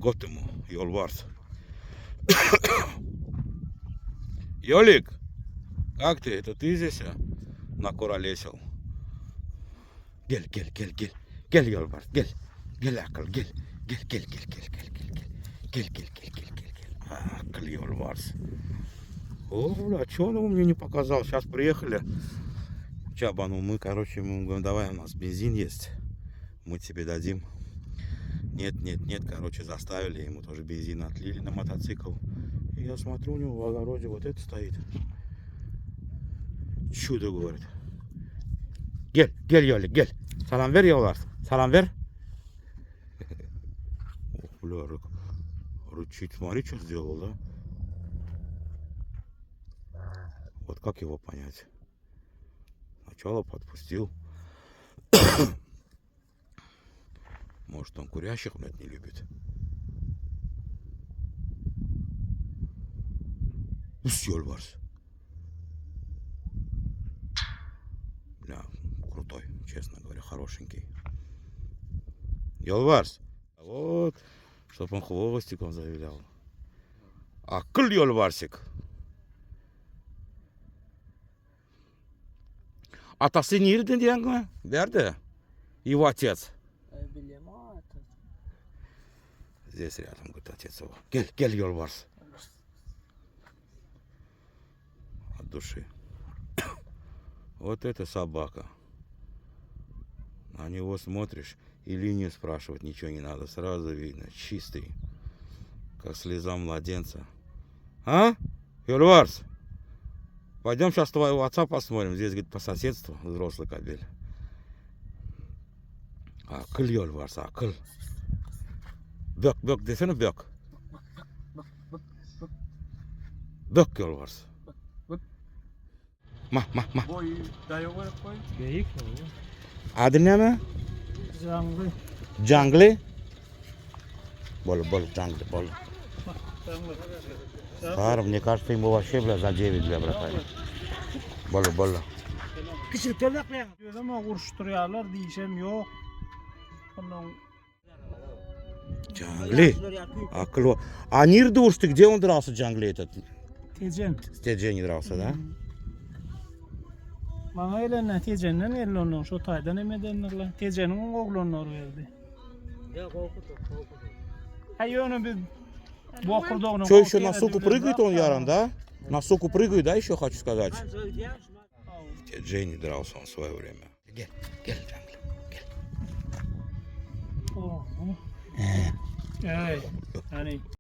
Gott ему, Yolbars. Ёлик, как ты? Это ты здесь накуролесил? Гель, Yolbars, гель, акл, гель. Акл, Yolbars. О, бля, чё он мне не показал? Сейчас приехали. Чабану мы, короче, мы говорим, давай, у нас бензин есть. Мы тебе дадим. Нет, короче, заставили. Ему тоже бензин отлили на мотоцикл. И я смотрю, у него в огороде вот это стоит. Чудо, говорит. Гель, Ёлик, гель. Салам вер, Yolbars. Салам вер. Ох, бля, рычит. Смотри, что сделал, да? Вот как его понять? Сначала подпустил. Может, он курящих, блядь, не любит. Yolbars. Бля, крутой, честно говоря, хорошенький. Yolbars. Вот, чтоб он хвостиком завилял. Акл, Yolbarsик. Atası nerede diyen mi? Nerede? Его отец. Здесь рядом, говорит, отец его. Гель, Yolbars. От души. Вот это собака. На него смотришь и линию спрашивать ничего не надо. Сразу видно. Чистый. Как слеза младенца. А? Yolbars. Пойдем сейчас твоего отца посмотрим. Здесь, говорит, по соседству взрослый кобель. Акыл, Yolbars, акыл. Бök desene bök. Bök, Yolbars. Ma. Adı ne mi? Jangli. Бol, Jangli, бol. Старый, мне кажется, ему вообще, бля, за 9, бля, братан. Болла. Küçükler de yapıyor ama kuruşturuyorlar diyeceğim yok. Ondan Jangli. Акыл. А Нирдуш, ты где он дрался, Jangli этот? Tecen. С Теджей не дрался, да? Bana öyle ne Tecen'den verdi onu. Şu taydan emedenlerle. Tecen'in oğlunları verdi. Hayır onu bir bokurduğunu. Что, еще на суку прыгает он, Яран, да? На суку прыгает, да, еще хочу сказать? Теджей не дрался он в свое время. Гель, Jangli, гель. Evet. Yani